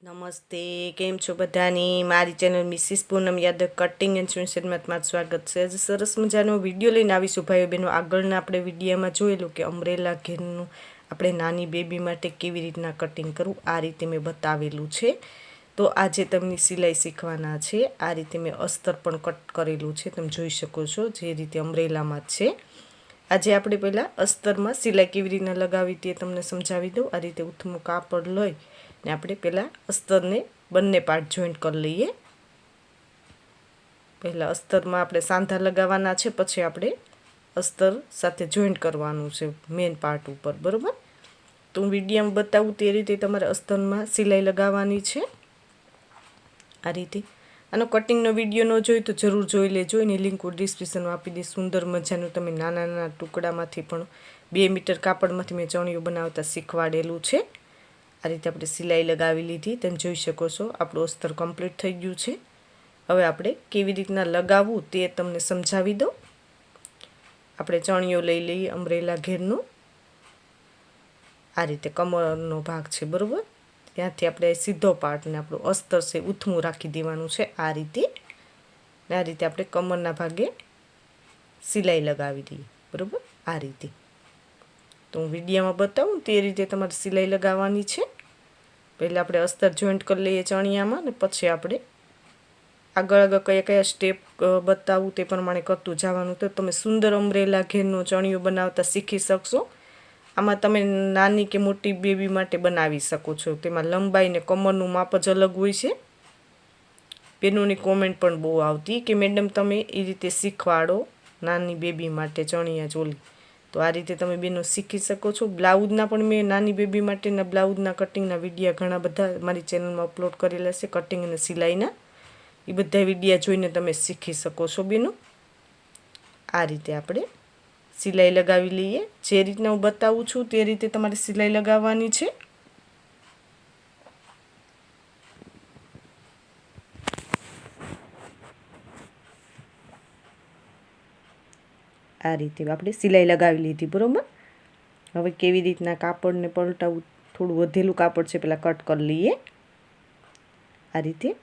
નમસ્તે, કેમ છો બધાની? મારી channel Mrs Poonam Yadav cutting and સ્વેન્સરમાં તમારું સ્વાગત છે. આજે સરસ મજાનો વિડીયો લઈને આવીશું ભાઈઓ બહેનો. આગળના આપણે વિડીયોમાં જોયેલું કે અમરેલા ઘેરનું આપણે નાની બેબી માટે કેવી રીતના કટિંગ કરવું, આ રીતે મેં બતાવેલું છે. તો આજે તમને સિલાઈ શીખવાના છે. આ રીતે મેં અસ્તર પણ કટ કરેલું છે, તમે જોઈ શકો છો, જે રીતે અમરેલામાં જ છે. આજે આપણે પહેલાં અસ્તરમાં સિલાઈ કેવી રીતના લગાવી તે તમને સમજાવી દઉં. આ રીતે ઉથમું કાપડ લઈ ને આપણે પહેલાં અસ્તરને બંને પાર્ટ જોઈન્ટ કરી લઈએ. પહેલાં અસ્તરમાં આપણે સાંધા લગાવવાના છે, પછી આપણે અસ્તર સાથે જોઈન્ટ કરવાનું છે મેઇન પાર્ટ ઉપર, બરાબર? તો હું વિડીયોમાં બતાવું તે રીતે તમારે અસ્તરમાં સિલાઈ લગાવવાની છે. આ રીતે આનો કટિંગનો વિડીયો ન જોઈ તો જરૂર જોઈ લેજો. એની લિંક હું ડિસ્ક્રિપ્શનમાં આપી દઈશ. સુંદર મજાનું તમે નાના નાના ટુકડામાંથી પણ 2 મીટર કાપડમાંથી મેં ચણિયું બનાવતા શીખવાડેલું છે. આ રીતે આપણે સિલાઈ લગાવી લીધી, તમે જોઈ શકો છો. આપણું અસ્તર કમ્પ્લીટ થઈ ગયું છે. હવે આપણે કેવી રીતના લગાવવું તે તમને સમજાવી દઉં. આપણે ચણિયો લઈ લઈએ અમરેલા ઘેરનો. આ રીતે કમરનો ભાગ છે, બરાબર? ત્યાંથી આપણે સીધો પાર્ટને આપણું અસ્તર છે ઉથમું રાખી દેવાનું છે આ રીતે. ને આ રીતે આપણે કમરના ભાગે સિલાઈ લગાવી દઈએ, બરાબર? આ રીતે તો હું વિડીયોમાં બતાવું તે રીતે તમારે સિલાઈ લગાવવાની છે. પહેલાં આપણે અસ્તર જોઈન્ટ કરી લઈએ ચણિયામાં, ને પછી આપણે આગળ કયા કયા સ્ટેપ બતાવું તે પ્રમાણે કરતું જવાનું. તો તમે સુંદર અમરેલા ઘેરનો ચણિયો બનાવતા શીખી શકશો. આમાં તમે નાની કે મોટી બેબી માટે બનાવી શકો છો. તેમાં લંબાઈ ને કમરનું માપ જ અલગ હોય છે. બેનોની કોમેન્ટ પણ બહુ આવતી કે મેડમ તમે એ રીતે શીખવાડો નાની બેબી માટે ચણિયા ચોલી. તો આ રીતે તમે બેનો શીખી શકો છો. બ્લાઉઝના પણ મેં નાની બેબી માટેના બ્લાઉઝના કટિંગના વિડીયા ઘણા બધા મારી ચેનલમાં અપલોડ કરેલા છે, કટિંગ અને સિલાઈના. એ બધા વિડીયા જોઈને તમે શીખી શકો છો બેનો. આ રીતે આપણે સિલાઈ લગાવી લઈએ. જે રીતના હું બતાવું છું તે રીતે તમારે સિલાઈ લગાવવાની છે. આ રીતે આપણે સિલાઈ લગાવી લીધી, બરાબર? હવે કેવી રીતના કાપડને પલટાવું, થોડું વધેલું કાપડ છે પહેલાં કટ કરી લઈએ. આ રીતે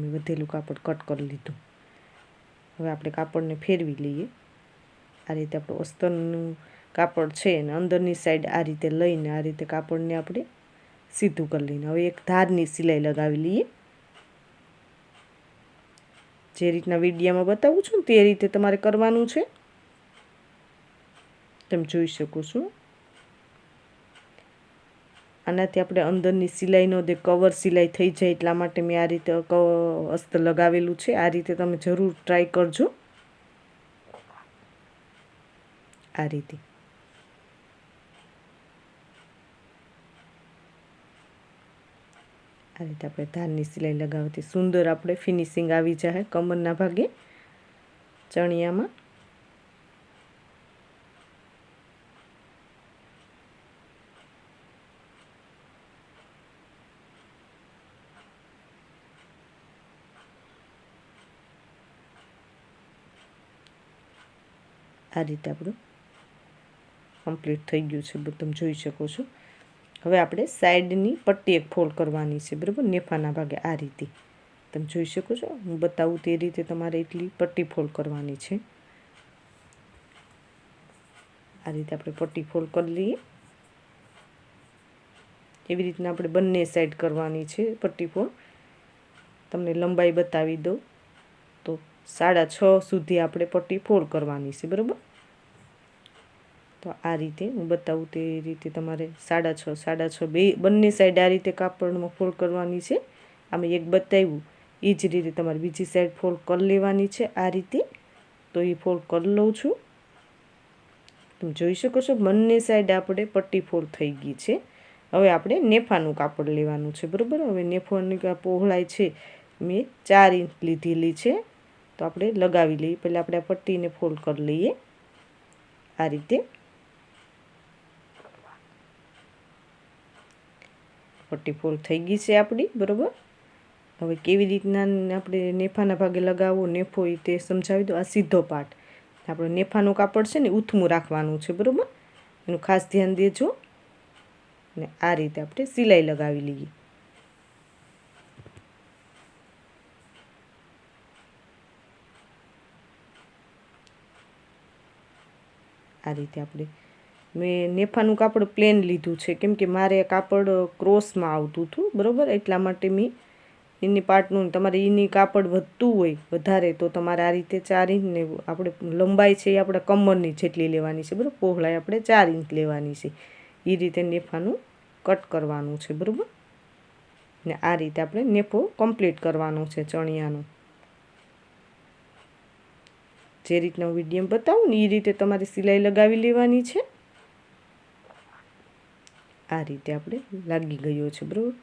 મેં વધેલું કાપડ કટ કરી લીધું. હવે આપણે કાપડને ફેરવી લઈએ. આ રીતે આપણું અસ્તરનું કાપડ છે અને અંદરની સાઈડ આ રીતે લઈને આ રીતે કાપડને આપણે સીધું કરી લઈને હવે એક ધારની સિલાઈ લગાવી લઈએ. જે રીતના વિડીયોમાં બતાવું છું તે રીતે તમારે કરવાનું છે. તમે જોઈ શકો છો. આનાથી આપણે અંદરની સિલાઈનો જે કવર સિલાઈ થઈ જાય એટલા માટે મેં આ રીતે અસ્તર લગાવેલું છે. આ રીતે તમે જરૂર ટ્રાય કરજો. આ રીતે આપણે ધારની સિલાઈ લગાવવાથી સુંદર આપણે ફિનિશિંગ આવી જાય કમરના ભાગે ચણિયામાં. આ રીતે આપણું કમ્પ્લીટ થઈ ગયું છે, તમે જોઈ શકો છો. હવે આપણે સાઈડની પટ્ટી એક ફોલ્ડ કરવાની છે, બરાબર? નેફાના ભાગે આ રીતે તમે જોઈ શકો છો. હું બતાવું તે રીતે તમારે એટલી પટ્ટી ફોલ્ડ કરવાની છે. આ રીતે આપણે પટ્ટી ફોલ્ડ કરી લઈએ. એવી રીતના આપણે બંને સાઈડ કરવાની છે પટ્ટી ફોલ્ડ. તમને લંબાઈ બતાવી દઉં તો 6.5 સુધી આપણે પટ્ટી ફોલ્ડ કરવાની છે, બરાબર? તો આ રીતે હું બતાવું તે રીતે તમારે 6.5 બંને સાઈડ આ રીતે કાપડમાં ફોલ્ડ કરવાની છે. આમાં એક બતાવ્યું એ જ રીતે તમારે બીજી સાઈડ ફોલ્ડ કરી લેવાની છે આ રીતે. તો એ ફોલ્ડ કરી લઉં છું. તમે જોઈ શકો છો બંને સાઈડ આપણે પટ્ટી ફોલ્ડ થઈ ગઈ છે. હવે આપણે નેફાનું કાપડ લેવાનું છે, બરાબર? હવે નેફાની પહોળાઈ છે મેં 4 ઇંચ લીધેલી છે. તો આપણે લગાવી લઈએ. પહેલાં આપણે આ પટ્ટીને ફોલ્ડ કરી લઈએ આ રીતે. પટ્ટી ફોલ્ડ થઈ ગઈ છે આપણી, બરાબર? હવે કેવી રીતના આપણે નેફાના ભાગે લગાવવો નેફો એ તે સમજાવી દો. આ સીધો પાર્ટ આપણે નેફાનું કાપડ છે ને ઉથમું રાખવાનું છે, બરાબર, એનું ખાસ ધ્યાન દેજો. ને આ રીતે આપણે સિલાઈ લગાવી લઈએ. આ રીતે આપણે મેં નેફાનું કાપડ પ્લેન લીધું છે, કેમ કે મારે કાપડ ક્રોસમાં આવતું હતું, બરાબર, એટલા માટે મેં એની પાર્ટનું. તમારે એની કાપડ વધતું હોય વધારે તો તમારે આ રીતે 4 ઇંચ ને આપણે લંબાઈ છે એ આપણે કમરની જેટલી લેવાની છે, બરાબર, પહોળાઈ આપણે 4 ઇંચ લેવાની છે. એ રીતે નેફાનું કટ કરવાનું છે, બરાબર. ને આ રીતે આપણે નેફો કમ્પ્લીટ કરવાનો છે ચણિયાનો. જે રીતના હું વિડીયો બતાવું ને એ રીતે તમારે સિલાઈ લગાવી લેવાની છે. આ રીતે આપણે લાગી ગયો છે, બરાબર.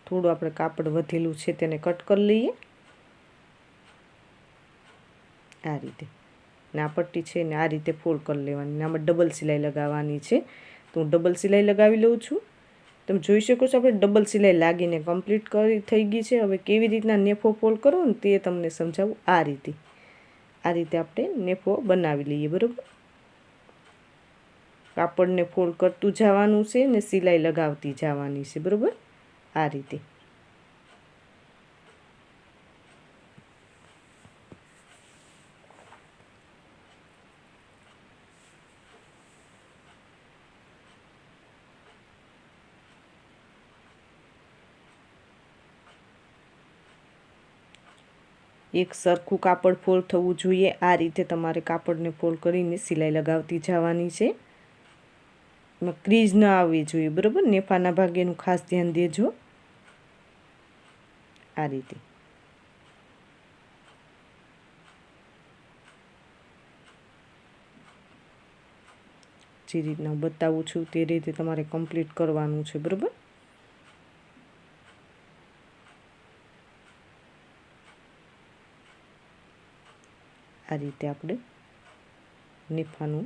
થોડું આપણે કાપડ વધેલું છે તેને કટ કરી લઈએ આ રીતે. ને આ પટ્ટી છે ને આ રીતે ફોલ્ડ કરી લેવાની. ને આમાં ડબલ સિલાઈ લગાવવાની છે, તો હું ડબલ સિલાઈ લગાવી લઉં છું. તમે જોઈ શકો છો આપણે ડબલ સિલાઈ લાગીને કમ્પ્લીટ થઈ ગઈ છે. હવે કેવી રીતના નેફો ફોલ્ડ કરવો ને તે તમને સમજાવું. આ રીતે આપણે નેફો બનાવી લઈએ, બરાબર. કાપડને ફોલ્ડ કરતું જવાનું છે ને સિલાઈ લગાવતી જવાની છે, બરાબર. આ રીતે એક સરખું કાપડ ફોલ્ડ થવું જોઈએ. આ રીતે તમારે કાપડને ફોલ્ડ કરીને સિલાઈ લગાવતી જવાની છે. એમાં ક્રીઝ ન આવવી જોઈએ, બરાબર. નેફાના ભાગેનું ખાસ ધ્યાન દેજો. આ રીતે જે રીતના બતાવું છું તે રીતે તમારે કમ્પ્લીટ કરવાનું છે, બરાબર. આ રીતે આપણે નેફાનું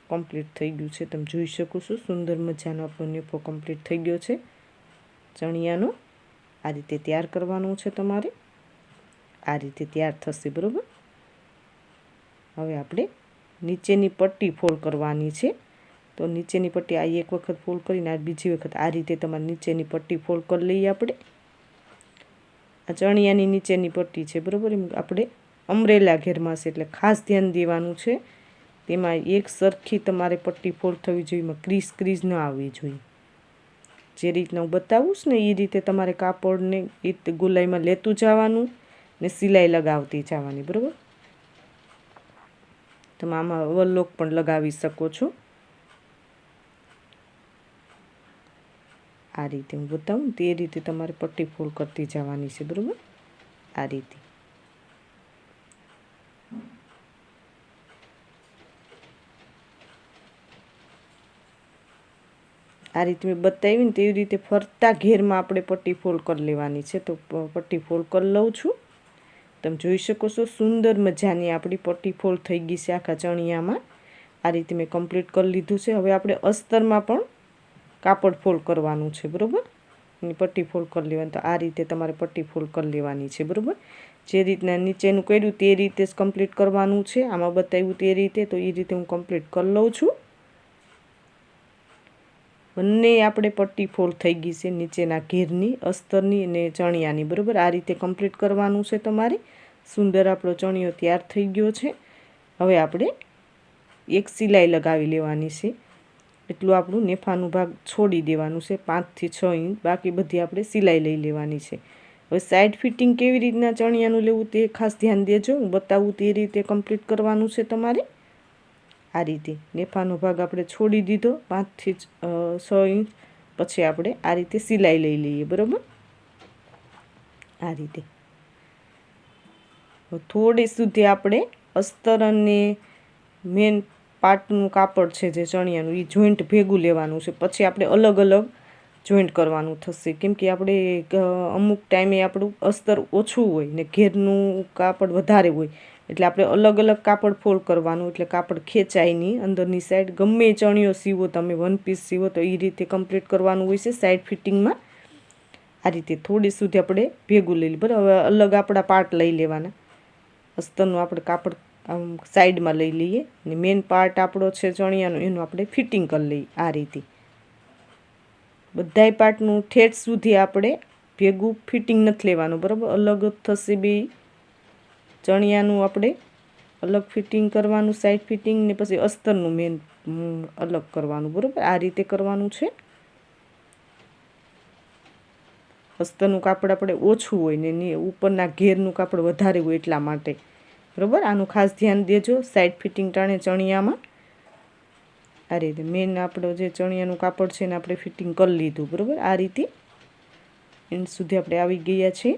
કમ્પ્લીટ થઈ ગયું છે. તમે જોઈ શકો છો સુંદર મજાનો આપણો નેફો કમ્પ્લીટ થઈ ગયો છે ચણિયાનો. આ રીતે તૈયાર કરવાનું છે તમારે. આ રીતે તૈયાર થશે, બરાબર. હવે આપણે નીચેની પટ્ટી ફોલ્ડ કરવાની છે. તો નીચેની પટ્ટી આ એક વખત ફોલ્ડ કરીને આ બીજી વખત આ રીતે તમારે નીચેની પટ્ટી ફોલ્ડ કરી લઈએ આપણે. આ ચણિયાની નીચેની પટ્ટી છે, બરાબર. એમ આપણે અમરેલા ઘેરમાં છે એટલે ખાસ ધ્યાન દેવાનું છે. તેમાં એક સરખી તમારે પટ્ટી ફોલ્ડ થવી જોઈએ, એમાં ક્રીઝ ન આવવી જોઈએ. જે રીતના હું બતાવું ને એ રીતે તમારે કાપડને એ ગોલાઈમાં લેતું જવાનું ને સિલાઈ લગાવતી જવાની, બરાબર. તમે આમાં ઓવરલોક પણ લગાવી શકો છો. આ રીતે હું બતાવું તે રીતે તમારે પટ્ટી ફોલ્ડ કરતી જવાની છે, બરાબર. આ રીતે મેં બતાવી ને તેવી રીતે ફરતા ઘેરમાં આપણે પટ્ટી ફોલ્ડ કરી લેવાની છે. તો પટ્ટી ફોલ્ડ કરી લઉં છું. તમે જોઈ શકો છો સુંદર મજાની આપણી પટ્ટી ફોલ્ડ થઈ ગઈ છે આખા ચણિયામાં. આ રીતે મેં કમ્પ્લીટ કરી લીધું છે. હવે આપણે અસ્તરમાં પણ કાપડ ફોલ્ડ કરવાનું છે, બરાબર. એની પટ્ટી ફોલ્ડ કરી લેવાની. તો આ રીતે તમારે પટ્ટી ફોલ્ડ કરી લેવાની છે, બરાબર. જે રીતના નીચેનું કર્યું તે રીતે જ કમ્પ્લીટ કરવાનું છે. આમાં બતાવ્યું તે રીતે, તો એ રીતે હું કમ્પ્લીટ કરી લઉં છું. બંને આપણે પટ્ટી ફોલ્ડ થઈ ગઈ છે નીચેના ઘેરની, અસ્તરની અને ચણિયાની, બરાબર. આ રીતે કમ્પ્લીટ કરવાનું છે તમારે. સુંદર આપણો ચણિયો તૈયાર થઈ ગયો છે. હવે આપણે એક સિલાઈ લગાવી લેવાની છે. એટલું આપણું નેફાનું ભાગ છોડી દેવાનું છે, 5 થી 6 ઇંચ. બાકી બધી આપણે સિલાઈ લઈ લેવાની છે. હવે સાઈડ ફિટિંગ કેવી રીતના ચણિયાનું લેવું તે ખાસ ધ્યાન દેજો. હું બતાવું તે રીતે કમ્પ્લીટ કરવાનું છે તમારે. આ રીતે નેફાનો ભાગ આપણે છોડી દીધો 5 થી 6 ઇંચ. પછી આપણે આ રીતે સિલાઈ લઈ લઈએ, બરાબર. આ રીતે થોડી સુધી આપણે અસ્તર અને મેન પાર્ટનું કાપડ છે જે ચણિયાનું એ જોઈન્ટ ભેગું લેવાનું છે. પછી આપણે અલગ અલગ જોઈન્ટ કરવાનું થશે, કેમ કે આપણે અમુક ટાઈમે આપણું અસ્તર ઓછું હોય ને ઘેરનું કાપડ વધારે હોય, એટલે આપણે અલગ અલગ કાપડ ફોલ્ડ કરવાનું, એટલે કાપડ ખેંચાય નહીં અંદરની સાઈડ. ગમે ચણિયો સીવો તમે, 1 પીસ સીવો તો એ રીતે કમ્પ્લીટ કરવાનું હોય છે સાઈડ ફિટિંગમાં. આ રીતે થોડી સુધી આપણે ભેગું લઈ લઈએ. બરાબર, હવે અલગ આપણા પાર્ટ લઈ લેવાના. અસ્તરનું આપણે કાપડ આમ સાઈડમાં લઈ લઈએ અને મેઇન પાર્ટ આપણો છે ચણિયાનો એનું આપણે ફિટિંગ કરી લઈએ. આ રીતે બધાય પાર્ટનું ઠેઠ સુધી આપણે ભેગું ફિટિંગ નથી લેવાનું. બરાબર, અલગ થશે બે ચણિયાનું આપણે અલગ ફિટિંગ કરવાનું, સાઈડ ફિટિંગ, ને પછી અસ્તરનું મેન અલગ કરવાનું. બરાબર, આ રીતે કરવાનું છે. અસ્તરનું કાપડ આપણે ઓછું હોય ને ઉપરના ઘેરનું કાપડ વધારે હોય એટલા માટે. બરાબર, આનું ખાસ ધ્યાન દેજો. સાઈડ ફિટિંગ ટાણે ચણિયામાં આ રીતે મેન આપણો જે ચણિયાનું કાપડ છે ને આપણે ફિટિંગ કરી લીધું. બરાબર, આ રીતે એન્ડ સુધી આપણે આવી ગયા છીએ.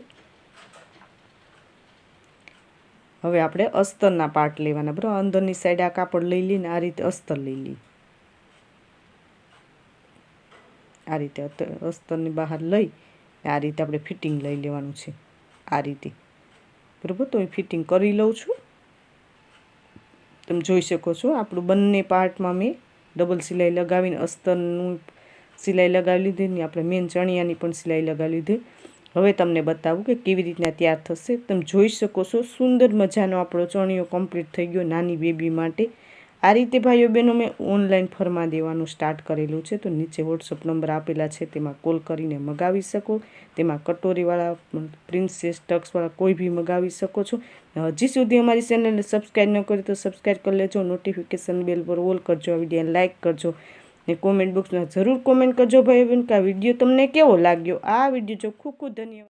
હવે આપણે અસ્તરના પાર્ટ લેવાના. બરાબર, અંદરની સાઈડ આ કાપડ લઈ લઈને આ રીતે અસ્તર લઈ લઈએ. આ રીતે અસ્તરની બહાર લઈ આ રીતે આપણે ફિટિંગ લઈ લેવાનું છે. આ રીતે બરાબર, તો હું ફિટિંગ કરી લઉં છું. તમે જોઈ શકો છો આપણું બંને પાર્ટમાં મેં ડબલ સિલાઈ લગાવીને અસ્તરનું સિલાઈ લગાવી લીધી ને આપણે મેન ચણિયાની પણ સિલાઈ લગાવી લીધી. હવે તમને બતાવું કે કેવી રીતના તૈયાર થશે. તમે જોઈ શકો છો સુંદર મજાનો આપણો ચણિયો કમ્પ્લીટ થઈ ગયો નાની બેબી માટે. આ રીતે ભાઈઓ બહેનો મેં ઓનલાઈન ફરમા દેવાનું સ્ટાર્ટ કરેલું છે. તો નીચે વોટ્સઅપ નંબર આપેલા છે, તેમાં કોલ કરીને મગાવી શકો. તેમાં કટોરીવાળા, પ્રિન્સેસ ટક્સવાળા કોઈ બી મગાવી શકો છો. હજી સુધી અમારી ચેનલને સબસ્ક્રાઈબ ન કરી તો સબસ્ક્રાઈબ કરી લેજો. નોટિફિકેશન બેલ પર ઓલ કરજો. આ વિડીયોને લાઇક કરજો ને કોમેન્ટ બોક્સમાં જરૂર કોમેન્ટ કરજો ભાઈઓ બહેન કે આ વિડીયો તમને કેવો લાગ્યો. આ વિડીયો જો ખૂબ ખૂબ ધન્યવાદ.